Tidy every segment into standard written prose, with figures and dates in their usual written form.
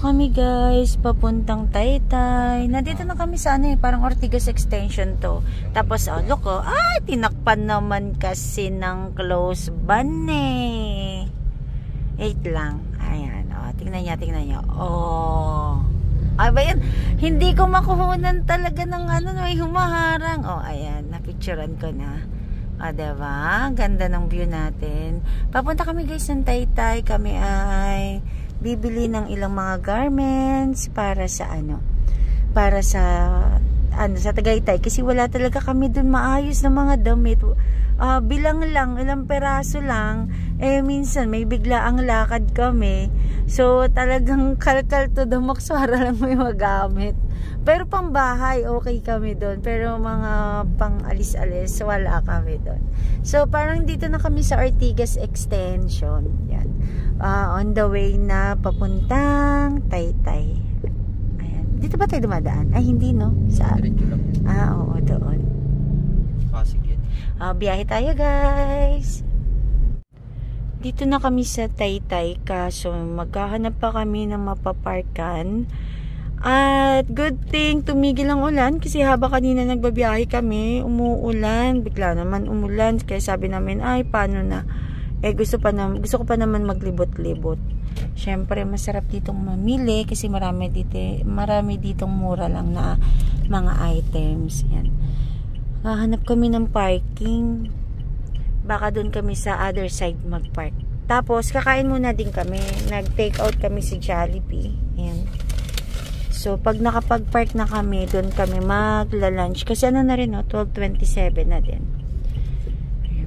kami guys, papuntang Taytay. Nandito na kami sa ano parang Ortigas Extension to. Tapos look ay tinakpan naman kasi ng close ban eh. Wait lang. Ayan, tingnan niyo. Ay ba yan? Hindi ko makuhunan talaga ng may humaharang. Ayan, napicturean ko na. Diba? Ganda ng view natin. Papunta kami guys ng Taytay. Kami ay bibili ng ilang mga garments para sa sa Tagaytay kasi wala talaga kami dun maayos na mga damit. Bilang lang, ilang peraso lang. Minsan may bigla ang lakad kami. So talagang kalkal to the max para lang may magamit. Pero pang bahay, okay kami doon. Pero mga pang alis-alis, wala kami doon. So parang dito na kami sa Ortigas Extension. Yan. On the way na papuntang Taytay. Ayan. Dito ba tayo dumadaan? Ay, hindi no? Saan? Oo, doon. Pasig yan. Biyahe tayo guys. Dito na kami sa Taytay. Kaso maghahanap pa kami ng mapaparkan. At good thing tumigil ang ulan kasi haba kanina nagbabiyahe kami, umuulan, bigla naman umulan. Kaya sabi namin, ay paano na? Gusto ko pa naman maglibot-libot. Syempre masarap ditong mamili kasi marami ditong mura lang na mga items. Yan. Hahanap kami ng parking. Baka doon kami sa other side magpark. Tapos kakain muna din kami. Nag-take out kami sa Jollibee. Yan. So, pag nakapag-park na kami, doon kami magla-lunch. Kasi na rin, 12:27 na din.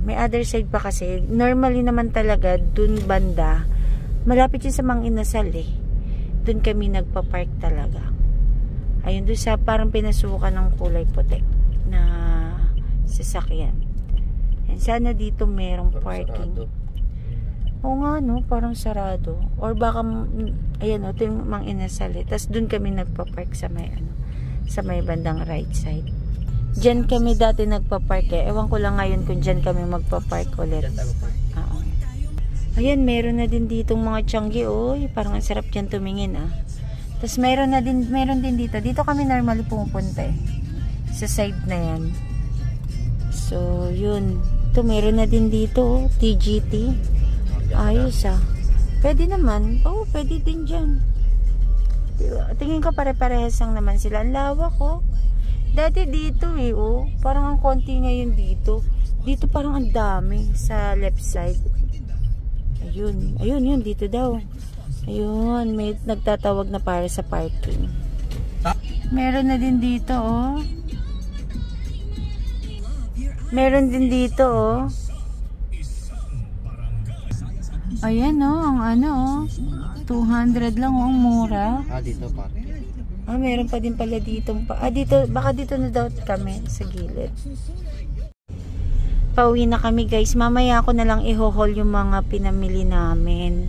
May other side pa kasi. Normally naman talaga, doon banda. Malapit yun sa Mang Inasal eh. Doon kami nagpa-park talaga. Ayun, doon sa parang pinasukan ng kulay puti na sasakyan. And sana dito merong parking. Oo nga no, parang sarado. Or baka ayan ito yung Mang Inasal. Tapos dun kami nagpa-park sa may bandang right side. Diyan kami dati nagpa-park eh. Ewan ko lang ngayon kung diyan kami magpa-park ulit. Oo. Ayan, meron na din ditong mga tiyanggi. Parang ang sarap diyan tumingin Tapos meron din dito. Dito kami normally pumupunta eh. Sa side na yan. So, yun. Ito meron na din dito TGT. Ayos Pwede naman. Pwede din dyan. Tingin ko pare-parehas lang naman sila. Ang lawak Dati dito parang ang konti ngayon dito. Dito parang ang dami sa left side. Ayun yun. Dito daw. Ayun. May nagtatawag na para sa parking. Meron na din dito Meron din dito Ayan ang 200 lang ang mura. Dito parking. Meron pa din pala dito. Dito, baka dito na daw kami sa gilid. Pauwi na kami guys. Mamaya ako na lang i-haul yung mga pinamili namin.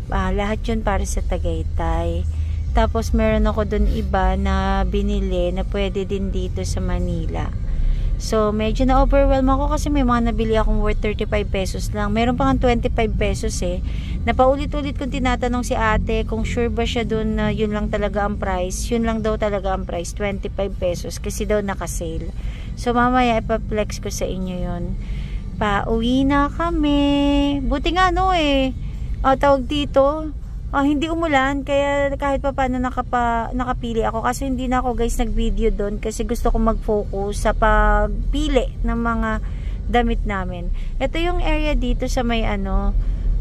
Lahat yun para sa Tagaytay. Tapos meron ako dun iba na binili na pwede din dito sa Manila. So, medyo na-overwhelm ako kasi may mga nabili akong worth 35 pesos lang. Meron pa nga 25 pesos eh. Napaulit-ulit kong tinatanong si ate kung sure ba siya dun na yun lang talaga ang price. Yun lang daw talaga ang price, 25 pesos. Kasi daw naka-sale. So, mamaya ipaplex ko sa inyo yun. Pauwi na kami. Buti nga tawag dito. Hindi umulan, kaya kahit pa paano nakapili ako. Kasi hindi na ako guys nag-video doon kasi gusto ko mag-focus sa pagpili ng mga damit namin. Ito yung area dito sa may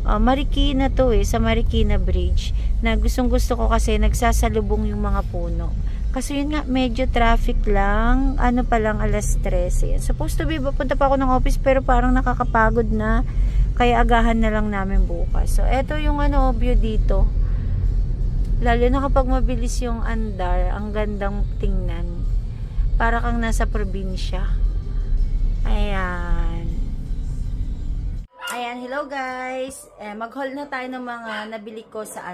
Marikina sa Marikina Bridge. Na gustong gusto ko kasi nagsasalubong yung mga puno. Kasi yun nga, medyo traffic lang. Pa lang, alas 13. Supposed to be, papunta pa ako ng office pero parang nakakapagod na. Kaya agahan na lang namin bukas. So, eto yung view dito. Lalo na kapag mabilis yung andar, ang gandang tingnan. Para kang nasa probinsya. Ayan. Ayan, hello guys. Mag-haul na tayo ng mga nabili ko sa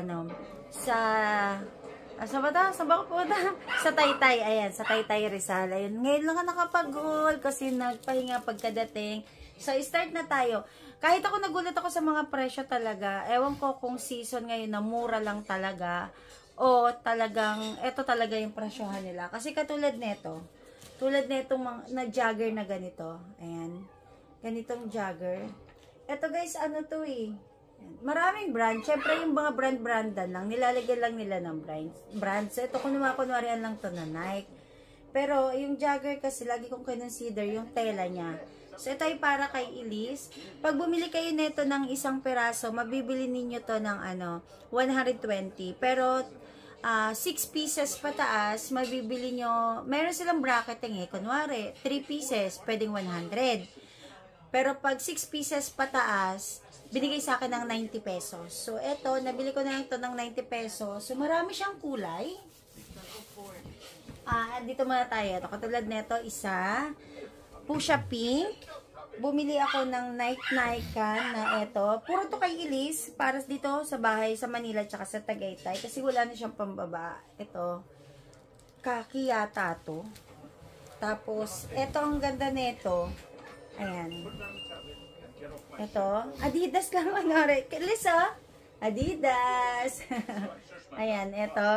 Saan ba ko punta? Sa Taytay. Ayan, sa Taytay Rizal. Ayun, ngayon lang nakapag-haul kasi nagpahinga pagkadating. So, start na tayo. Kahit ako nagulat ako sa mga presyo talaga. Ewan ko kung season ngayon na mura lang talaga o talagang, eto talaga yung presyohan nila. Kasi katulad netong na jogger na ganito. Ayan. Ganitong jogger. Eto guys, ano to eh. Maraming brand. Siyempre yung mga brand-brandan lang. Nilalagyan lang nila ng brand. So ito kunwarian lang to na Nike. Pero yung jogger kasi lagi kong consider yung tela niya. So ito ay para kay Elise. Pag bumili kayo nito ng isang peraso, mabibili ninyo to ng 120. Pero 6 pieces pataas, mabibili nyo, meron silang bracketing eh. Kunwari, 3 pieces, pwedeng 100. Pero pag 6 pieces pataas, binigay sa akin ng 90 pesos. So, eto, nabili ko na ito ng 90 pesos. So, marami siyang kulay. Dito muna tayo. Ito, katulad nito, isa. Pusha pink. Bumili ako ng Nike na ito. Puro to kay Elise. Para dito sa bahay, sa Manila, tsaka sa Tagaytay. Kasi wala na siyang pambaba. Ito. Kaki yata to. Tapos, ito ang ganda nito. Ayan. Ito. Adidas lang. Elise, Adidas. Ayan, ito.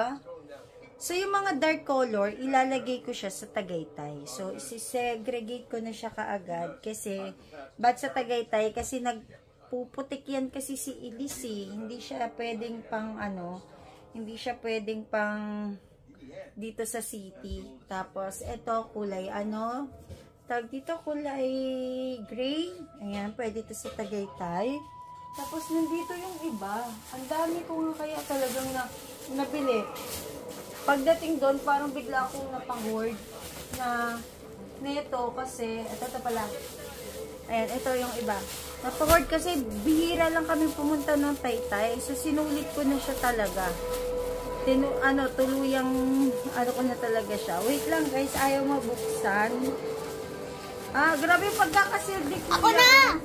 So, yung mga dark color, ilalagay ko siya sa Tagaytay. So, isi-segregate ko na siya kaagad. Kasi, ba't sa Tagaytay? Kasi nagpuputik yan kasi si Elise. Hindi siya pwedeng pang hindi siya pwedeng pang dito sa city. Tapos, ito kulay tag dito kulay gray. Ayan, pwede ito sa Tagaytay. Tapos, nandito yung iba. Ang dami ko nga kaya talagang nabili. Pagdating doon, parang bigla akong napang-word na neto kasi, ito pala. Ayan, ito yung iba. Napang-word kasi bihira lang kami pumunta ng Taytay. So, sinulit ko na siya talaga. Tuluyang, ko na talaga siya. Wait lang guys, ayaw mabuksan. Grabe yung pagkakasildik ko. Ako na!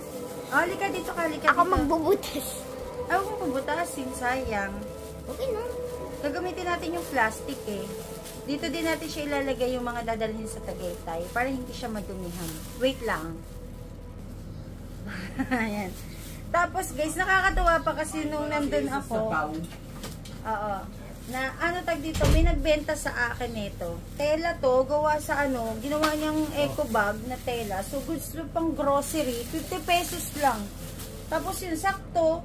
Halika dito, halika dito. Ako magbubutas. Ayaw kong pabutasin, sayang. Okay na. Gagamitin natin yung plastic eh. Dito din natin siya ilalagay yung mga dadalhin sa Tagaytay para hindi siya madumihan. Wait lang. Ayan. Tapos guys, nakakatuwa pa kasi nung nandun ako. Oo. Na tag dito, may nagbenta sa akin nito. Tela to, gawa sa ginawa niyang eco bag na tela. So goods pang grocery, 50 pesos lang. Tapos yun, sakto.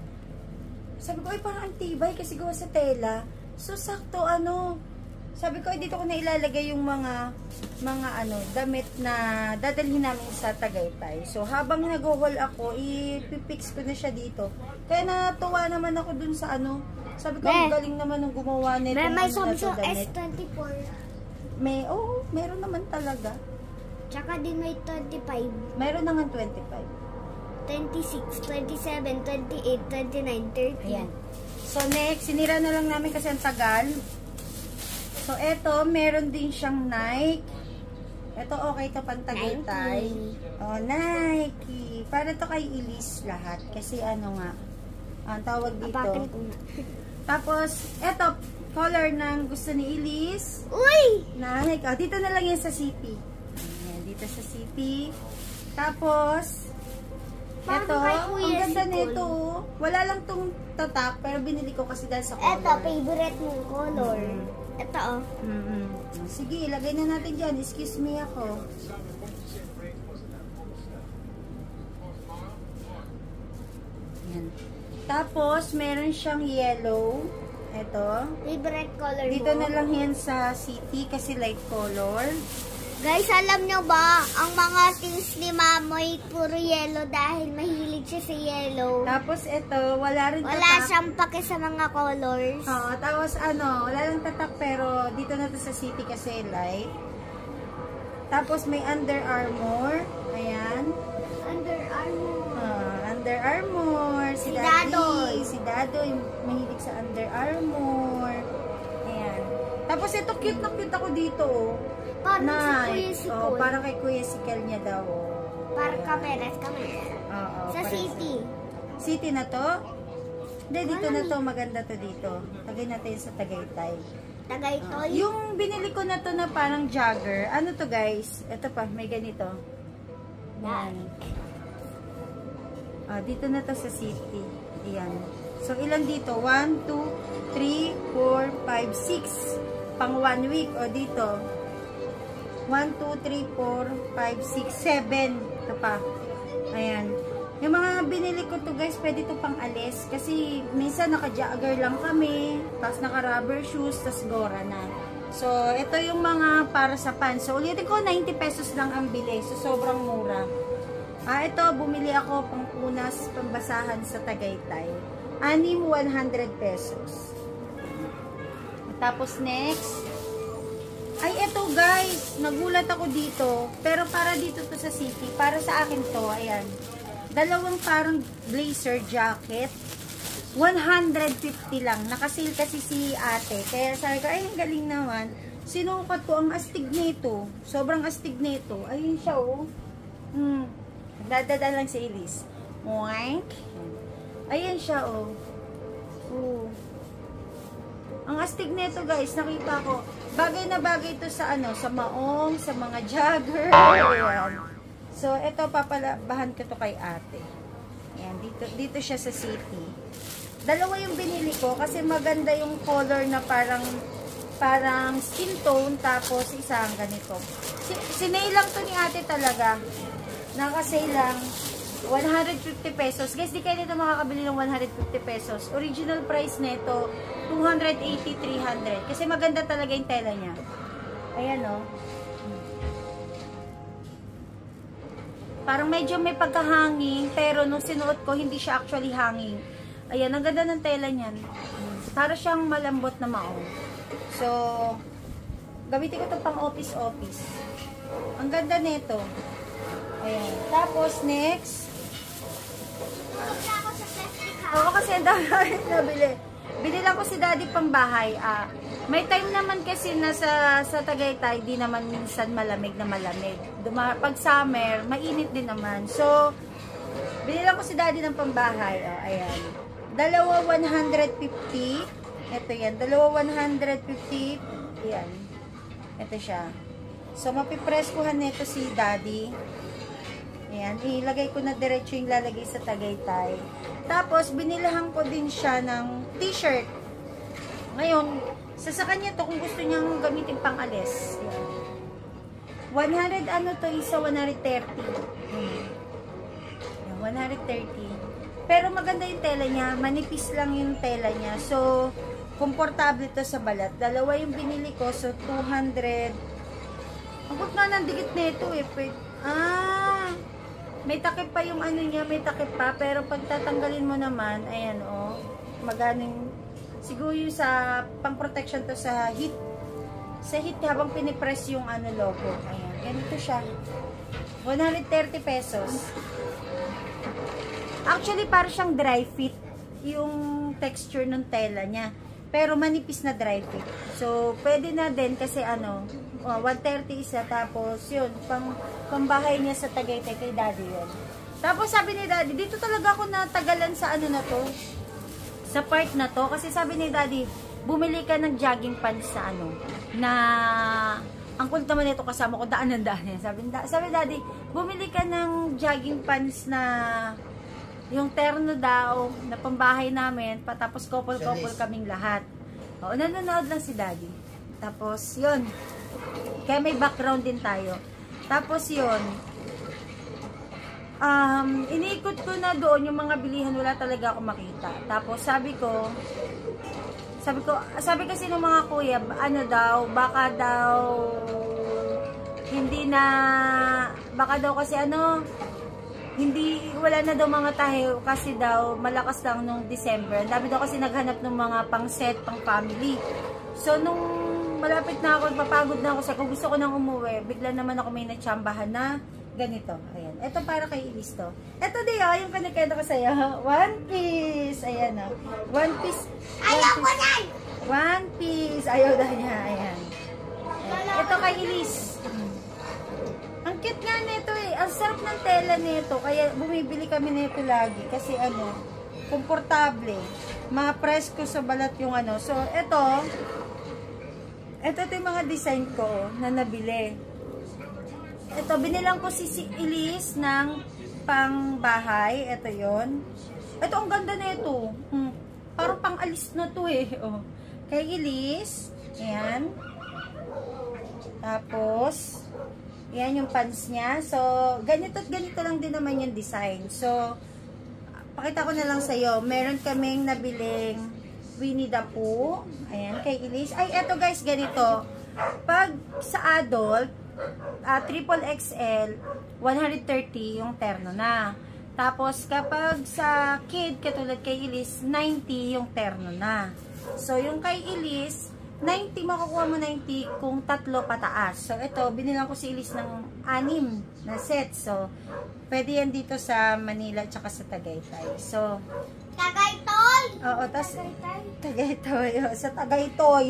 Sabi ko, ay parang antibay kasi gawa sa tela. So, sakto, sabi ko, dito ko na ilalagay yung mga damit na dadalhin namin sa Tagaytay. So, habang nag-haul ako, ipipix ko na siya dito. Kaya natuwa naman ako dun sa sabi ko, ang galing naman ng gumawa nito. May Samsung S24. Meron naman talaga. Tsaka din may 25. Meron na nga 25. 26, 27, 28, 29, 30. Ayan. So, next, sinira na lang namin kasi ang tagal. So, eto, meron din siyang Nike. Eto, okay to pang Tagaytay. Nike. Para to kay Elise lahat. Kasi ang tawag dito. Apakan ko na. Tapos, eto, color ng gusto ni Elise. Uy! Nike. Dito na lang yan sa city. Ayan, dito sa city. Tapos, ito, ang ganda nito. Wala lang tong tatak, pero binili ko kasi dahil sa color. Ito, favorite mong color. Ito, Sige, ilagay na natin dyan. Excuse me ako. Yan. Tapos, meron siyang yellow. Ito. favorite color mo. Dito na lang yan sa city kasi light color. Guys, alam nyo ba, ang mga things ni Mamoy puro yellow dahil mahilig siya sa yellow. Tapos ito, wala rin tatak. Wala siyang pake sa mga colors. Tapos wala lang tatak pero dito na to sa city kasi light. Tapos may Under Armour. Ayan. Under Armour. Under Armour. Si Daddy. Si Dadoy, mahilig sa Under Armour. Ayan. Tapos ito, cute na cute ako dito. Parang si Kuya Sikol. Parang kay Kuya Sikol niya daw. Parang kameras. Sa city. City na to? Hindi, dito na to. Maganda to dito. Tagay natin sa Tagaytay. Tagaytay? Yung binili ko na to na parang jogger. Ano to guys? Ito pa, may ganito. Yan. Dito na to sa city. Ayan. So, ilan dito? 1, 2, 3, 4, 5, 6. Pang 1 week. O, dito. 1, 2, 3, 4, 5, 6, 7. Ito pa. Ayan. Yung mga binili ko to guys, pwede to pang alis. Kasi minsan naka-jogger lang kami. Tapos naka-rubber shoes. Tapos gora na. So, ito yung mga para sa pants. So, ulitin ko, 90 pesos lang ang bili. So, sobrang mura. Ito, bumili ako pang punas, pambasahan sa Tagaytay. Anim, 100 pesos. Tapos, next. Ay, ito guys. Nagulat ako dito. Pero para dito to sa city. Para sa akin to. Ayan. Dalawang parang blazer jacket. 150 lang. Nakasale kasi si ate. Kaya sabi ko, ay, ang galing naman. Sinukat ko, ang astig nito. Sobrang astig nito. Ayun siya, oh. Dadada lang si Elise. Moink. Ayun siya, oh. Ang astig nito, guys. Nakita ko. Bagay na bagay ito sa, ano, sa maong, sa mga jogger. Ayan. So, ito, papalabahan ko to kay ate. Ayan, dito siya sa city. Dalawa yung binili ko kasi maganda yung color na parang skin tone, tapos isang ganito. Sinay lang to ni ate talaga. Nakasay lang. 150 pesos. Guys, di kayo dito makakabili ng 150 pesos. Original price nito, 280, 300. Kasi maganda talaga yung tela niya. Ayan, oh. Parang medyo may pagkahanging, pero nung sinuot ko, hindi siya actually hanging. Ayan, ang ganda ng tela niyan. Para siyang malambot na maong. So, gamitin ko ito pang office. Ang ganda nito. Ayan. Tapos, next. Oo, kasi ang dami nabili. Binilang ko si daddy pang bahay. May time naman kasi na sa Tagaytay, di naman minsan malamig na malamig. Pag summer, mainit din naman. So, binilang ko si daddy ng pambahay. Ayan. Dalawa 150. Ito yan. Dalawa 150. Ayan. Ito siya. So, mapipreskuhan nito si daddy. Ayan. Ilagay ko na diretso yung lalagay sa Tagaytay. Tapos, binilahan ko din siya ng t-shirt. Ngayon, sa kanya to kung gusto niyang gamitin pang alis. Ayan. 100 ano to, isa 130. Ayan. 130. Pero maganda yung tela niya. Manipis lang yung tela niya. So, komportable to sa balat. Dalawa yung binili ko. So, 200. Ang gut nga ng dikit nito eh. May takip pa yung ano niya. May takip pa. Pero pag tatanggalin mo naman, ayan o. Magaling. Siguro yung sa pang-protection to sa heat. Sa heat habang pinipress yung ano logo. Ayan. Ganito siya. 130 pesos. Actually, para siyang dry fit yung texture ng tela niya. Pero manipis na dry fit. So, pwede na din kasi ano, 130 isa. Tapos, yun, pambahay niya sa Tagaytay kay daddy yun. Tapos, sabi ni daddy, dito talaga ako natagalan sa ano na to. Sa part na to. Kasi sabi ni daddy, bumili ka ng jogging pants sa ano, na ang kulit naman ito kasama ko, daan. Sabi daddy, bumili ka ng jogging pants na yung terno daw, na pambahay namin, tapos couple-couple kaming lahat. O, nanonood lang si daddy. Tapos, yun. Kaya may background din tayo. Tapos, yun. Iniikot ko na doon yung mga bilihan, wala talaga ako makita. Tapos, sabi kasi ng mga kuya, ano daw, baka daw kasi ano, wala na daw mga tahe kasi daw malakas lang nung December. Ang dami daw kasi naghanap ng mga pang set, pang family. So, nung malapit na ako, papagod na ako sa kung gusto ko nang umuwi, bigla naman ako may natsambahan na ganito. Ayan. Ito para kay Elise to. Ito din yung pinagkita ko sa'yo. One Piece. Ayan o. One Piece. Ayaw ko yan! One Piece. Ayaw daw niya. Ayan. Ito kay Elise. Ang cute nga nito eh. Ang sarap ng tela nito. Kaya bumibili kami nito lagi. Kasi ano, komportable. Ma-presko sa balat yung ano. So, ito yung mga design ko na nabili. Ito, binilang ko si Elise ng pang bahay. Ito yon. Ito, ang ganda nito. Parang pang-alis na to eh. Oh. Kay Elise. Ayan. Tapos, yan yung pants niya. So, ganito at ganito lang din naman yung design. So, pakita ko na lang sa'yo. Meron kaming nabiling Winnie the Pooh. Ayan, kay Elise. Ay, eto guys, ganito. Pag sa adult, triple XL, 130 yung terno na. Tapos, kapag sa kid, katulad kay Elise, 90 yung terno na. So, yung kay Elise, 90, makukuha mo 90 kung 3 pataas. So, ito, binilang ko si Elise ng 6 na set. So, pwede yan dito sa Manila at sa Tagaytay. So, Tagaytoy! oo, tas Tagaytoy. Sa Tagaytoy.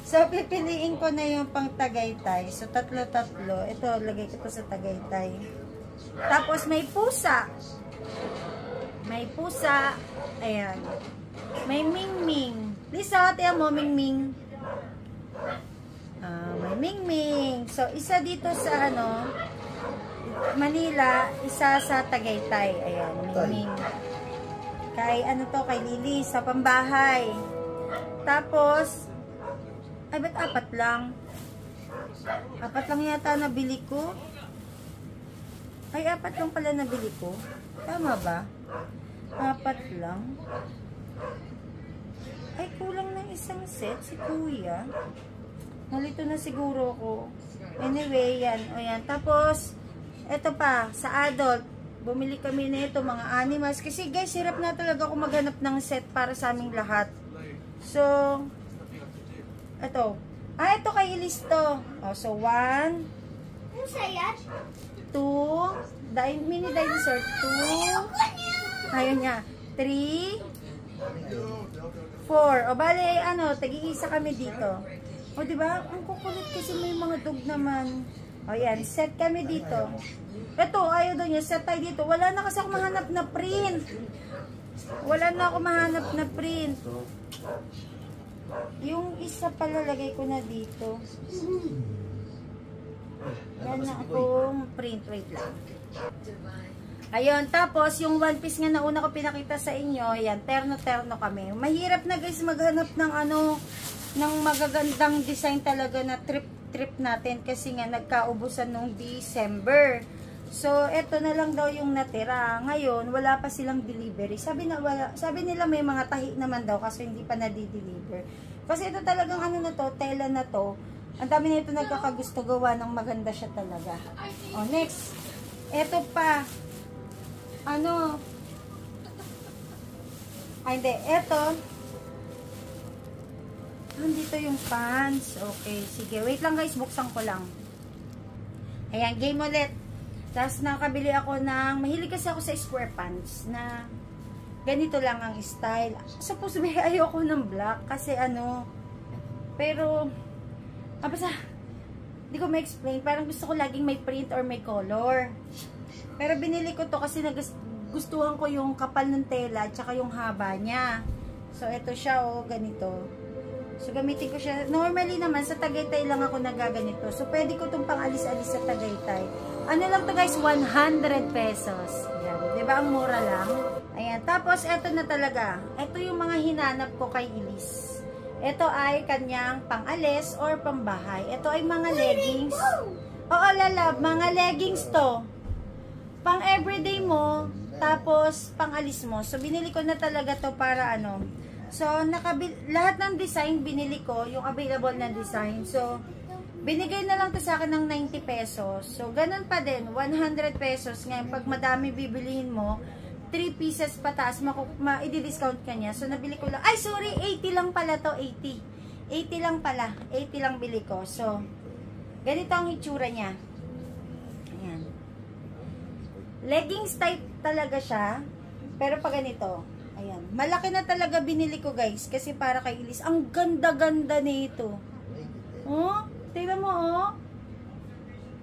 So, pipiliin ko na yung pang Tagaytay. So, 3. Ito, lagay ko to sa Tagaytay. Tapos, may pusa. May pusa. Ayan. May Mingming. Lisa, tiyan mo, Mingming. May Mingming. So, isa dito sa, Manila, isa sa Tagaytay. Ayan, Mingming. Kay, kay Lily, sa pambahay. Tapos, ay, ba't 4 lang? 4 lang yata nabili ko. Ay, 4 lang pala nabili ko. Tama ba? 4 lang. Ay, kulang ng isang set si Kuya. Nalito na siguro ko. Anyway, yan. O yan. Tapos, eto pa, sa adult, bumili kami na ito, mga animals. Kasi guys, hirap na talaga ako maghanap ng set para sa aming lahat. So, eto. Ito kay Elise to. O, so, 1, Ano sayat? 2, mini dinosaur, 2, ayun niya, 3, 4. O, bale, tag-iisa kami dito. O, diba? Ang kukulit kasi may mga dog naman. O, yan. Set kami dito. Ito, ayaw daw niya. Set tayo dito. Wala na kasi ako mahanap na print. Wala na ako mahanap na print. Yung isa pala, lagay ko na dito. Yan na akong print. Wait lang. Ayun, tapos yung one piece nga na una ko pinakita sa inyo, yan, terno-terno kami. Mahirap na guys maghanap ng ng magagandang design talaga na trip natin kasi nga nagkaubusan nung December. So, eto na lang daw yung natira. Ngayon, wala pa silang delivery. Sabi nila may mga tahi naman daw kasi hindi pa na-deliver. Kasi ito talagang na to, tela na to. Ang dami na ito nagkakagusto gawa ng maganda siya talaga. O, next. Eto pa. Hindi. Eto. Dito yung pants. Okay, sige. Wait lang guys, buksan ko lang. Ayan, game ulit. Tapos nakabili ako ng, mahilig kasi ako sa square pants na ganito lang ang style. Suppose ayoko ng black kasi pero, basta, hindi ko ma-explain. Parang gusto ko laging may print or may color. Pero binili ko to kasi gustuhan ko yung kapal ng tela at saka yung haba niya. So, ito siya, ganito. So, gamitin ko siya. Normally naman, sa Tagaytay lang ako nagaganito. So, pwede ko itong pang-alis-alis sa Tagaytay. Ano lang to guys? 100 pesos. Ayan. Diba? Ang mura lang. Ayan. Tapos, ito na talaga. Ito yung mga hinanap ko kay Elise. Ito ay kanyang pang-alis or pambahay. Ito ay mga leggings. Oo, lalab. Mga leggings to. Pang everyday mo, tapos pang alis mo. So, binili ko na talaga to para So, lahat ng design binili ko, yung available na design. So, binigay na lang to sa akin ng 90 pesos. So, ganun pa din, 100 pesos. Ngayon, pag madami bibilihin mo, 3 pieces pataas, i-discount ka niya. So, nabili ko lang. Ay, sorry, 80 lang pala to, 80. 80 lang pala. 80 lang bili ko. So, ganito ang itsura niya. Ayan. Leggings type talaga siya. Pero pa ganito. Ayan. Malaki na talaga binili ko guys. Kasi para kay Elise. Ang ganda-ganda nito. Oh, tingnan mo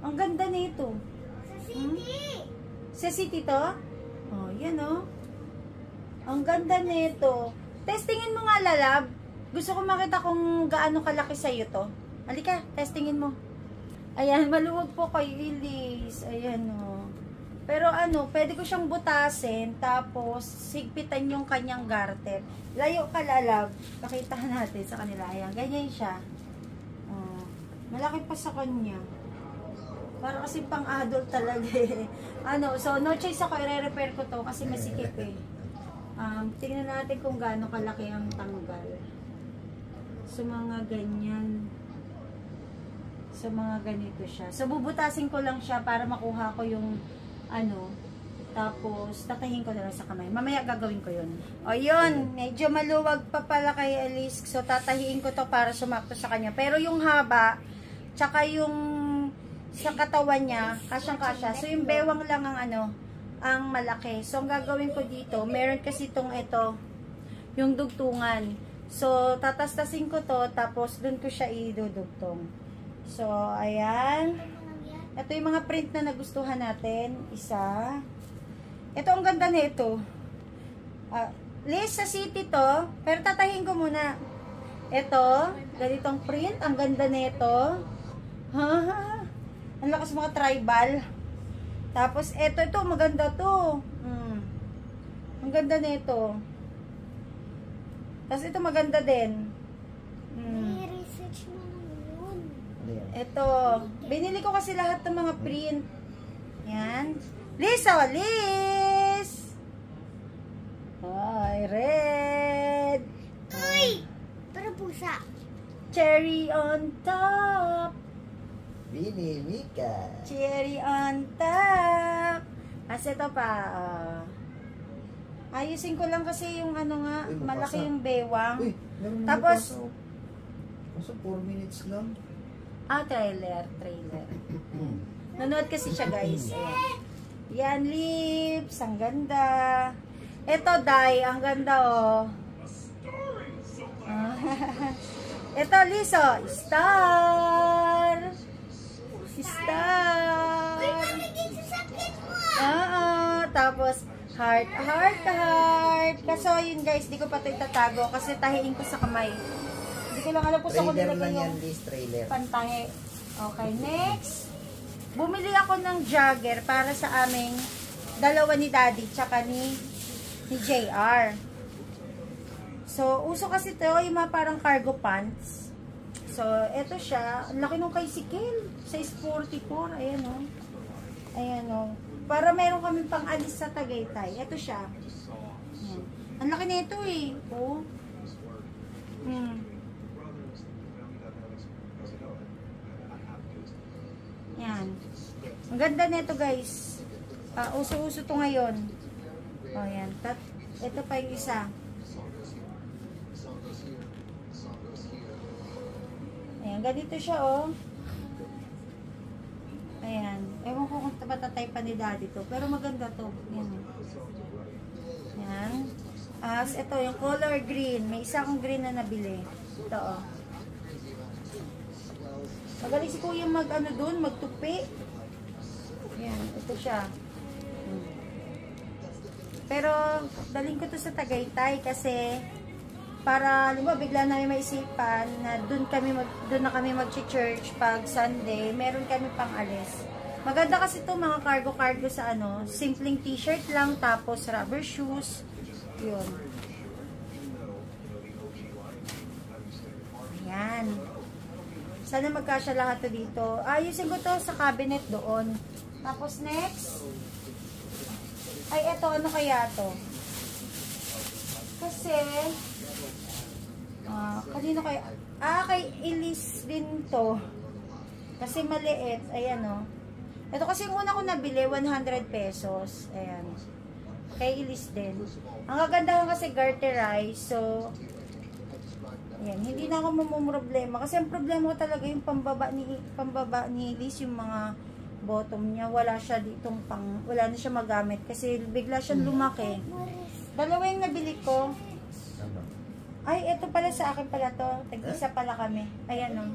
Ang ganda nito. Sa city. Sa city to? Oh, yan Ang ganda nito. Testingin mo nga lalab. Gusto ko makita kung gaano kalaki sa'yo to. Halika, testingin mo. Ayan, maluwag po kay Elise. Ayan Pero ano, pwede ko siyang butasin, tapos sigpitan yung kanyang garter. Layo ka, lalab. Pakita natin sa kanila. Ayan, ganyan siya. Oh, malaki pa sa kanya. Para kasi pang adult talaga eh. Ano, so no choice ako, i-repair ko to kasi masikip eh. Tingnan natin kung gaano kalaki ang tanggal. So mga ganyan. So mga ganito siya. So bubutasin ko lang siya para makuha ko yung ano, tapos tatahin ko na lang sa kamay. Mamaya gagawin ko yun. O yun, medyo maluwag pa pala kay Alice. So tatahiin ko to para sumakto sa kanya. Pero yung haba, tsaka yung sa katawan niya, kasyang-kasya. So yung bewang lang ang ano, ang malaki. So ang gagawin ko dito, meron kasi itong ito, yung dugtungan. So tatastasin ko to, tapos dun ko siya idudugtong. So ayan. Ito yung mga print na nagustuhan natin. Isa. Ito, ang ganda nito. Liz, sa city to. Pero tatahin ko muna. Ito, ganitong print. Ang ganda nito. Ang lakas mga tribal. Tapos, ito, maganda to. Ang ganda nito. Tapos, ito maganda din. I-research mo yun. Ito. Binili ko kasi lahat ng mga print. Yan. Liz, oh, Liz! Ay, red. Uy! Para pusa. Cherry on top. Bini, Mika. Cherry on top. Kasi ito pa. Ayusin ko lang kasi yung ano nga, Uy, malaki mapasa. yung bewang. Uy, meron mo Tapos, kaso 4 minutes lang. trailer. Nanood kasi siya, guys. Ayan. Yan, lips. Ang ganda. Ito, Dai. Ang ganda, oh. Ito, Liso. Star. Star. Tapos, heart. Kaso, yun, guys, di ko pa ito itatago kasi tahiin ko sa kamay. Hindi ko lang alam kung saan ko Trailer nilagay lang yan, yung Liz. Trailer. pantahe. Okay, next. Bumili ako ng jogger para sa aming dalawa ni Daddy tsaka ni JR. So, uso kasi ito, yung mga parang cargo pants. So, eto siya. Ang laki nung kay Sikil. Size 44. Ayan o. Ayan o. Para meron kami pang alis sa Tagaytay. Eto siya. Ayan. Ang laki na ito eh. Oh. Yan. Ang ganda nito, guys. Uso-uso to ngayon. O, yan. Ito pa yung isa. Ayan, ganito siya, oh. Ayan. Ewan ko kung matatay pa ni Daddy to. Pero maganda to. Yan. Ayan. Ito, yung color green. May isa akong green na nabili. Ito, oh. Magaling si Kuya magtupi. Yan, ito siya. Pero, daling ko to sa Tagaytay kasi para, bigla namin maisipan na doon na kami mag-church pag Sunday, meron kami pang alis. Maganda kasi to mga cargo sa simpleng t-shirt lang, tapos rubber shoes. Yun. Yan. Sana magkasya lahat to dito. Ayusin ko to sa cabinet doon. Tapos next. Ay, eto, ano kaya to? Kasi, kanino kaya? Kay Elise din to. Kasi maliit. Ayan, o. Ito kasi yung una ko nabili, 100 pesos. Ayan. Kay Elise din. Ang kagandahan kasi garterized. So, ayan. Hindi na ako mamumroblema. Kasi ang problema ko talaga yung pambaba ni Elise, yung mga bottom niya. Wala siya ditong wala na siya magamit. Kasi bigla siyang lumaki. Dalawa yung nabili ko. Ay, ito pala sa akin pala to. Tag-isa pala kami. Ayan, o.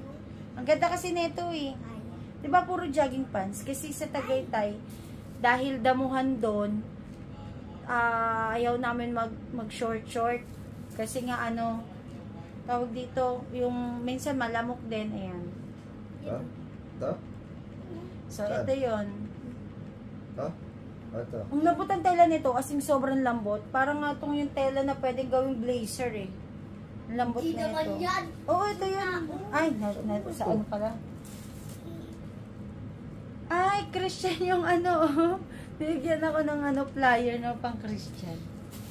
Ang ganda kasi nito eh. Diba puro jogging pants? Kasi sa Tagaytay, dahil damuhan doon, ayaw namin mag-short. Kasi nga tawag dito, yung minsan malamok din. Ayan. Ito? So, ito yun. Ito? Ito. Ang lambot ang tela nito, as in sobrang lambot. Parang nga itong yung tela na pwedeng gawing blazer eh. Ang lambot Hindi na naman ito. yan. Oo, ito yun. Ay, sa ano pala? Ay, Christian yung ano. Bigyan ako ng ano, flyer na pang Christian.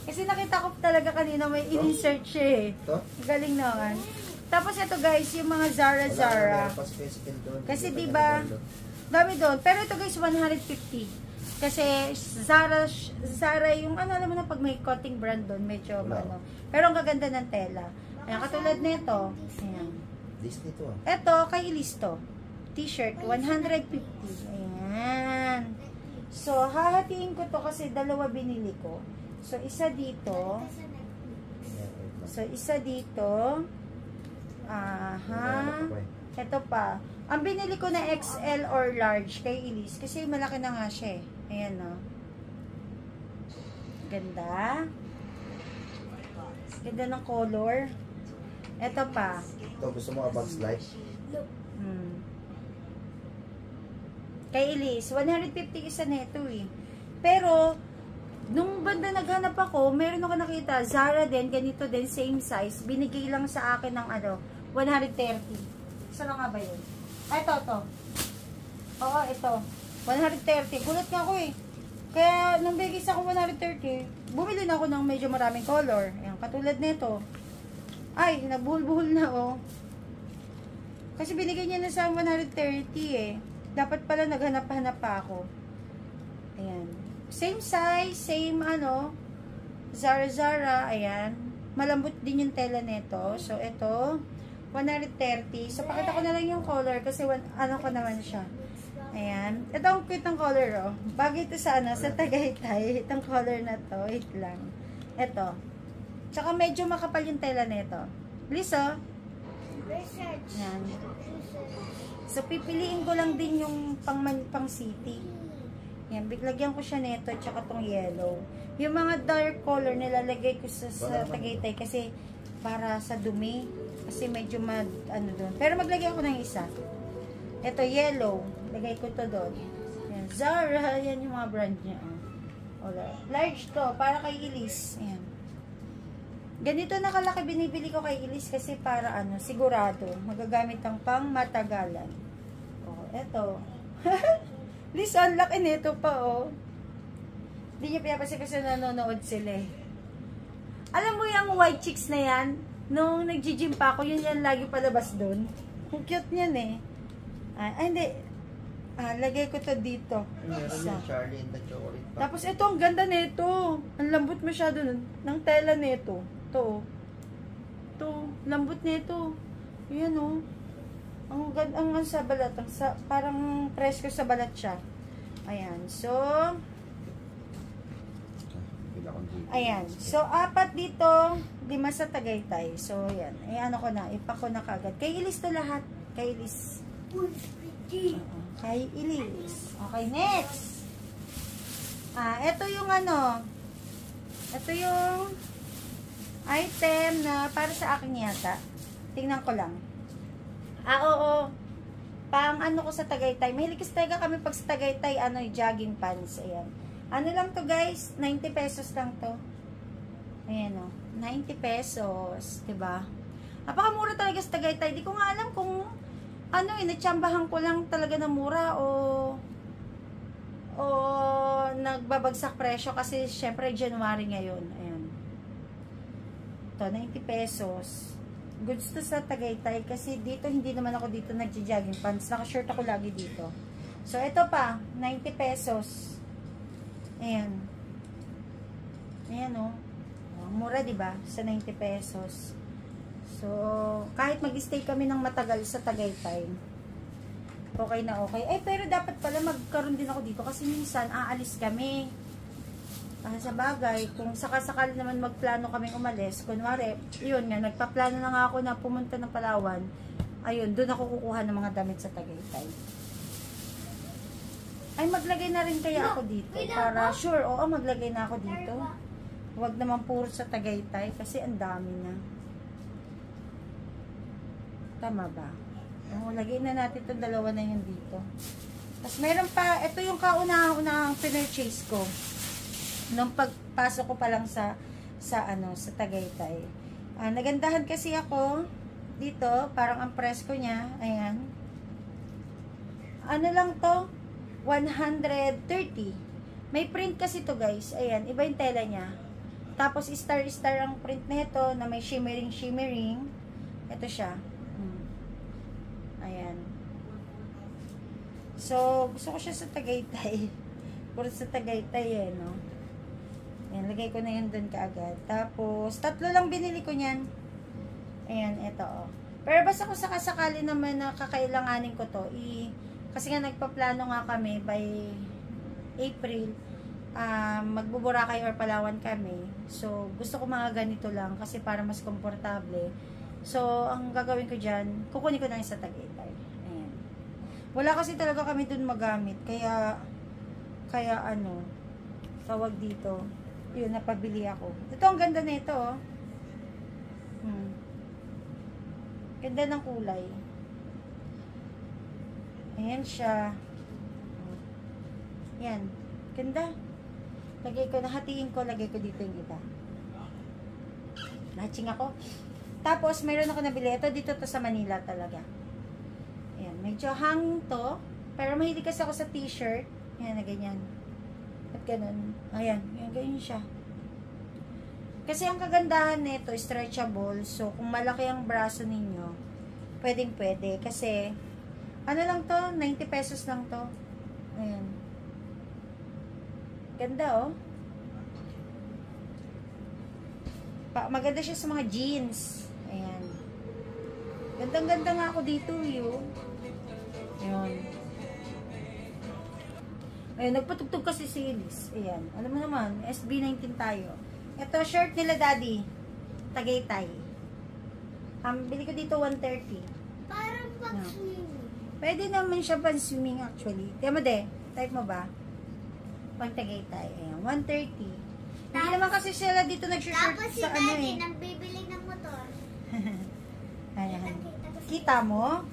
Kasi nakita ko talaga kanina may in-insert siya eh. Ito? Galing naman. Tapos ito guys, yung mga Zara. Kasi diba, dami doon. Pero ito guys, 150. Kasi Zara yung ano, alam mo na pag may cotting brand doon, medyo ano. Pero ang gaganda ng tela. Ayan, katulad nito. Ayan. Disney to ah. Ito, kay Ilisto. T-shirt, 150. Ayan. So, hahatiin ko to kasi dalawa binili ko. So, isa dito. So, isa dito. Aha. Ito pa. Ang binili ko na XL or large kay Elise. Kasi malaki na nga siya eh. Ayan o. Ganda. Ganda ng color. Ito pa. Ito, gusto mo about slide? Kay Elise. 150 isa na ito eh. Pero, nung banda naghanap ako, meron ako nakita. Zara din, ganito din, same size. Binigay lang sa akin ng ano, 130. Isa lang nga ba yun? Ito. Oo, ito. 130. Gulat nga ako eh. Kaya, nung bigis ako 130, bumili na ako ng medyo maraming color. Ayan, katulad nito. Ay, nabuhol-buhol na oh. Kasi binigay niya na sa 130 eh. Dapat pala naghanap-hanap pa ako. Ayan. Same size, same ano. Zara. Ayan. Malambot din yung tela nito. So, ito. 130. So, pakita ko na lang yung color kasi ano ko naman siya. Ayan. Ito ang cute ng color, oh. Bagay ito sa ano, sa Tagaytay. Itong color na to. Wait lang. Ito. Tsaka medyo makapal yung tela nito. Please, oh. Ayan. So, pipiliin ko lang din yung pang city. Ayan. Biglagyan ko siya nito tsaka tong yellow. Yung mga dark color nilalagay ko sa Tagaytay kasi para sa dumi. Kasi medyo ano doon. Pero maglagay ako ng isa. Ito, yellow. Lagay ko to doon. Ayan. Zara. Yan yung mga brand niya. Oh. Large to. Para kay Elise. Ayan. Ganito nakalaki binibili ko kay Elise kasi para ano, sigurado. Magagamit ang pang matagalan. Oh, eto. Elise, ang laki nito pa, oh. Hindi niya pinapansin kasi nanonood sila eh. Alam mo yung white chicks na yan? Nung nag-gym pa ako, yun yan lagi palabas doon. Ang cute niyan eh. Hindi. Lagay ko to dito. Meron yung Charlie and the Chocolate Factory. Tapos ito, ang ganda nito. Ang lambot masyado ng tela nito. Ito. Ito, lambot nito. Yan oh. Ang ganda sa balat. Parang presko sa balat siya. Ayan. So, ayan. So, 4 dito, 5 sa Tagaytay. So, ayan. Ano ko na, ipak ko na kagad. Kay Elise to lahat. Kay Elise. Kay Elise. Okay, next. Ito yung ano. Ito yung item na para sa akin yata. Tingnan ko lang. Oo. Pang ano ko sa Tagaytay. Mahilig kasi talaga kami pag sa Tagaytay, ano, jogging pants. Ayan. Ano lang to guys? 90 pesos lang to. Ayan o. 90 pesos. Diba? Napakamura talaga sa Tagaytay. Di ko nga alam kung ano eh, natsambahan ko lang talaga na mura o nagbabagsak presyo kasi syempre January ngayon. Ayan. Ito, 90 pesos. Goods to sa Tagaytay kasi dito, hindi naman ako dito nagja-jogging pants. Naka-shirt ako lagi dito. So, ito pa, 90 pesos. Ayan. Ayan o. Mura, diba? Sa 90 pesos. So, kahit mag-stay kami ng matagal sa Tagaytay, okay na okay. Pero dapat pala magkaroon din ako dito kasi minsan aalis kami. Sa bagay, kung sakasakali naman magplano kaming umalis, kunwari, yun nga, nagpaplano na nga ako na pumunta ng Palawan, ayun, doon ako kukuha ng mga damit sa Tagaytay. Ay, maglagay na rin kaya ako dito. Para sure, oo, maglagay na ako dito. Huwag naman puro sa Tagaytay kasi ang dami na. Tama ba? Lagay na natin itong dalawa na yun dito. Tapos meron pa, ito yung kauna-unahang pinurchase ko. Nung pagpasok ko pa lang sa Tagaytay. Nagandahan kasi ako dito, parang ang presko niya, ayan. Ano lang to? 130. May print kasi to guys, ayan, iba yung tela niya. Tapos star-star ang print nito na may shimmering. Ito siya. Ayan. So, gusto ko siya sa Tagaytay. Puro sa Tagaytay no? Ayan, lagay ko na yun dun kaagad. Tapos, 3 lang binili ko niyan. Ayan, ito Pero basta kung sakasakali naman na kakailanganin ko to, kasi nga nagpaplano nga kami by April, magbuburakay or Palawan kami. So, gusto ko mga ganito lang kasi para mas komportable. So, ang gagawin ko dyan, kukunin ko na yung sa Tagaytay. Ayan. Wala kasi talaga kami dun magamit. Kaya tawag dito. Yun, napabili ako. Ito, ang ganda na ito, Ganda ng kulay. Ayan siya. Yan. Ganda. Hatiin ko, lagay ko dito yung iba. Matching ako. Tapos, mayroon ako nabili. Ito, dito to sa Manila talaga. Ayan. Medyo hang to. Pero mahilig kasi ako sa t-shirt. Ayan, na ganyan. At ganun. Ayan. Ayan, ganyan siya. Kasi ang kagandahan nito, stretchable. So, kung malaki ang braso ninyo, pwedeng-pwede. Kasi, ano lang to? 90 pesos lang to. Ayan. Ganda, maganda siya sa mga jeans. Ayan. Gandang-ganda nga ako dito, yun. Ayan. Ayan, nagpatugtog kasi si Elise. Ayan. Alam mo naman, SB19 tayo. Ito, shirt nila daddy. Tagaytay. Bili ko dito 130. Parang pang-swimming. Pwede naman siya pang-swimming actually. Tiyan mo de, type mo ba? Pang Tagaytay. Ayan, 130. Hindi naman kasi sila dito nag-shirt si sa daddy nang bibili ng motor. Ayan. Kita mo?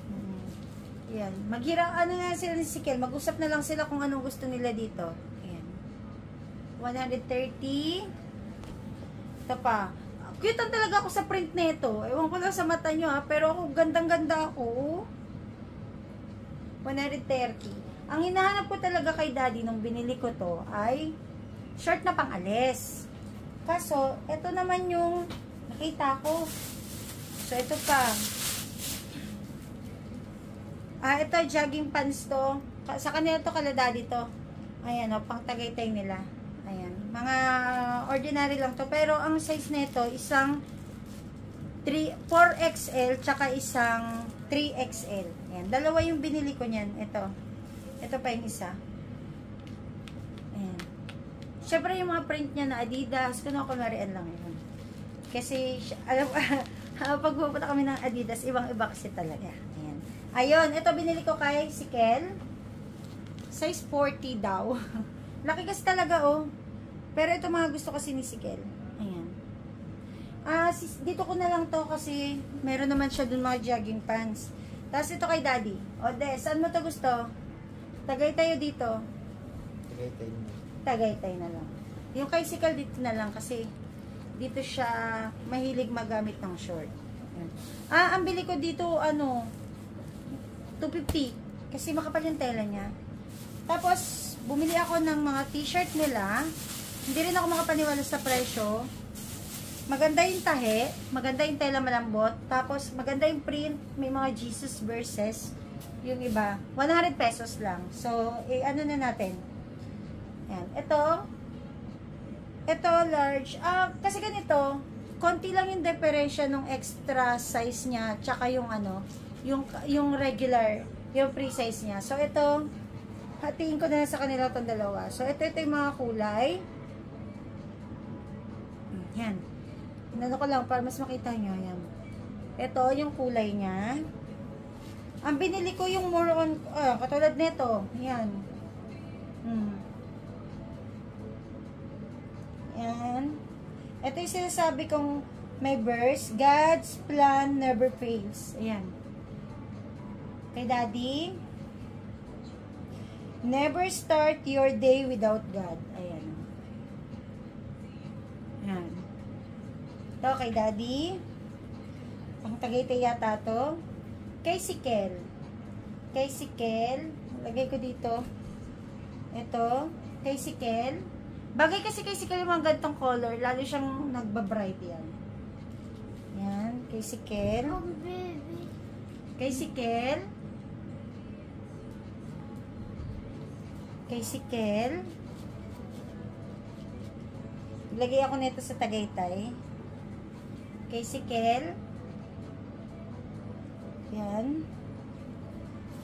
Ayan. Nga sila ni Sikel. Mag-usap na lang sila kung anong gusto nila dito. Ayan. 130. Ito pa. Cute talaga ako sa print nito. Ewan ko lang sa mata nyo pero ako gandang-ganda ako. 130. Ang hinahanap ko talaga kay daddy nung binili ko to ay short na pang-alis. Kaso, ito naman yung nakita ko. So, ito pa. Ito jogging pants to. Sa kanila to kala daddy to. Ayan pang Tagaytay nila. Ayan. Mga ordinary lang to. Pero ang size nito, isang 4XL tsaka isang 3XL. Ayan. Dalawa yung binili ko niyan. Ito. Ito pa yung isa. Ayan. Siyempre yung mga print niya na Adidas. Kuno ko marian lang yun. Kasi, alam pag pupunta kami ng Adidas, ibang-iba kasi talaga. Ayan. Ayun. Ito binili ko kay Sikel. Size 40 daw. Laki kasi talaga Pero ito mga gusto kasi ni Sikel. Ayan. Dito ko na lang to kasi meron naman siya dun mga jogging pants. Tapos ito kay daddy. Saan mo to gusto? Tagaytay dito? Tagaytay na. Tagaytay na lang. Yung kay Sikel dito na lang kasi dito siya mahilig magamit ng short. Ayan. Ang bili ko dito, 250. Kasi makapal yung tela niya. Tapos, bumili ako ng mga t-shirt nila. Hindi rin ako makapaniwala sa presyo. Maganda yung tahe. Maganda yung tela malambot. Tapos, maganda yung print. May mga Jesus verses. Yung iba. 100 pesos lang. So, ano na natin. Ayan. Ito, large. Kasi ganito, konti lang yung diferensya ng extra size niya. Tsaka yung yung regular, yung free size niya. So, ito, hatiin ko na sa kanila itong dalawa. So, ito yung mga kulay. Yan. Inano ko lang para mas makita nyo. Yan. Ito, yung kulay niya. Ang binili ko yung more on, katulad nito. Yan. Yan. Ito yung sinasabi kong may verse. God's plan never fails. Ayan. Kay daddy. Never start your day without God. Ayan. Ayan. Ito kay Daddy. Ang Tagaytay yata to. Kay si Kel. Kay si Kel. Lagay ko dito. Ito. Kay si Kel. Bagay kasi kay si Kel yung mga gantong color. Lalo siyang nagbabright yan. Yan. Kay si Kel. Oh, baby. Kay si Kel. Kay si Kel. Ilagay ako nito sa Tagaytay. Kay si Kel. Yan.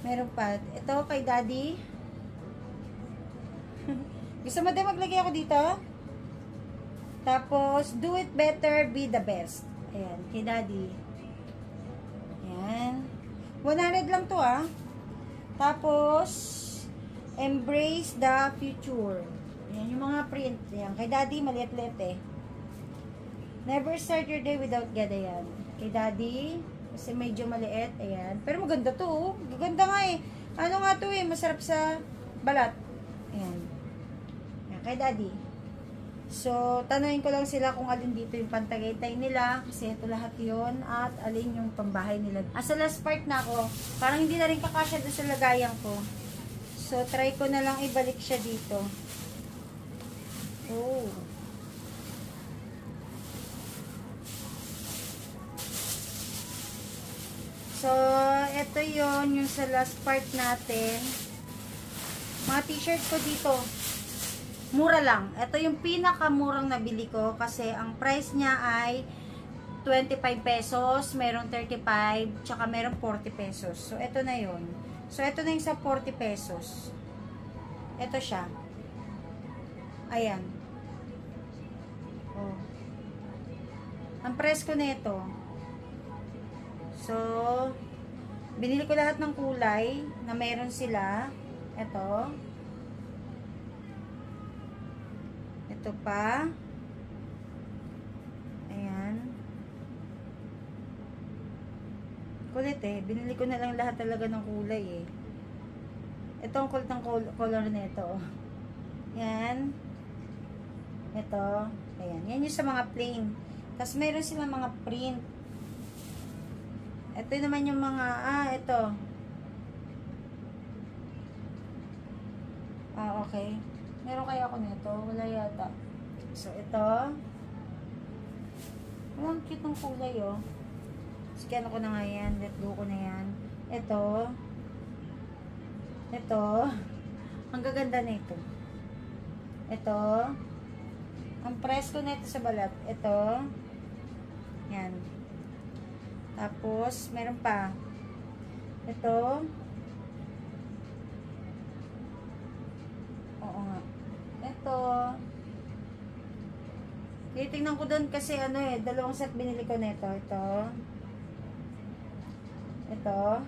Meron pa. Ito kay Daddy. Gusto mo din maglagay ako dito? Tapos, do it better, be the best. Ayan, kay Daddy. Ayan. 100 lang to ah. Tapos, embrace the future. Ayan, yung mga print. Ayan, kay Daddy, maliit-liit eh. Never start your day without God. Ayan. Kay Daddy, kasi medyo maliit. Ayan. Pero maganda to oh. Maganda nga eh. Ano nga to eh, masarap sa balat. Ayan. Ayan, kay Daddy. So, tanungin ko lang sila kung alin dito yung pantagaytay nila. Kasi ito lahat yon at alin yung pambahay nila. Sa last part na ako, parang hindi na rin kakasya doon sa lagayan ko. So, try ko na lang ibalik siya dito. Oh. So, ito yon yung sa last part natin. Mga t-shirt ko dito. Mura lang. Ito yung pinakamurang nabili ko kasi ang price niya ay 25 pesos, merong 35, tsaka merong 40 pesos. So, ito na yun. So, ito na yung sa 40 pesos. Ito siya. Ayan. Oh. Ang price ko nito. So, binili ko lahat ng kulay na meron sila. Ito. Ito pa. Ayan. Kulit eh. Binili ko na lang lahat talaga ng kulay eh. Ito ang kulit ng color na ito. Ayan. Ito. Ayan. Yan yung sa mga plain. Tapos meron sila mga print. Ito naman yung mga, ito. Okay. Meron kaya ako nito? Wala yata. So, ito. Ang cute ng kulay, oh. Scan ko na nga yan. Let go ko na yan. Ito. Ito. Ang gaganda na ito. Ito. Ang price ko na ito sa balat. Ito. Yan. Tapos, meron pa. Ito. Oo nga. Ito. Titingnan ko doon kasi ano eh, dalawang set binili ko nito. Ito. Ito.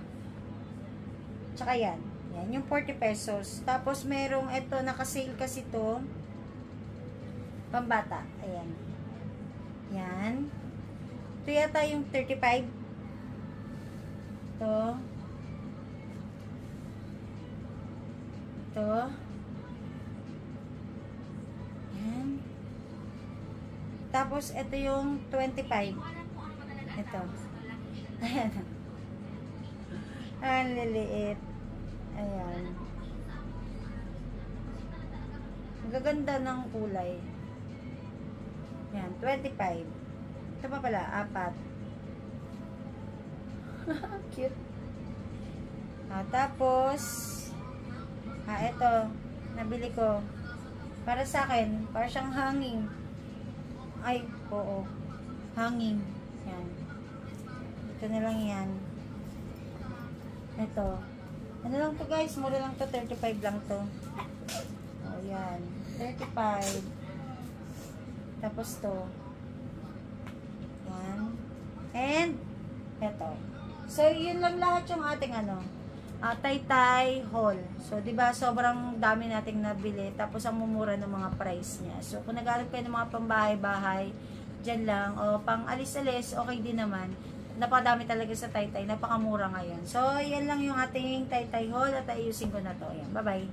Tsaka yan. Yan, yung 40 pesos. Tapos merong ito, naka-sale kasi to. Pambata. Ayan. Yan. Ito yata yung 35. Ito. Ito. Yan. Tapos, ito yung 25. Ito. Ayan. Ang liliit. Ayan. Ang gaganda ng kulay. Ayan, 25. Ito pa pala, 4. Cute. Tapos, ito. Nabili ko. Para sa akin, para siyang hanging. Ay, oo. Hanging. Yan. Ito na lang yan. Ito. Ano lang to guys? Mura lang to. 35 lang to. O, yan. 35. Tapos to. Yan. And, ito. So, yun lang lahat yung ating ano. Taytay haul. So, 'di ba, sobrang dami nating nabili tapos ang mumura ng mga price niya. So, kung naghahanap kayo ng mga pambahay-bahay, diyan lang o pang alis-alis, okay din naman. napakadami talaga sa Taytay. Napakamura ngayon. So, yan lang yung ating Taytay haul at ayusin ko na to. Ayan, bye-bye.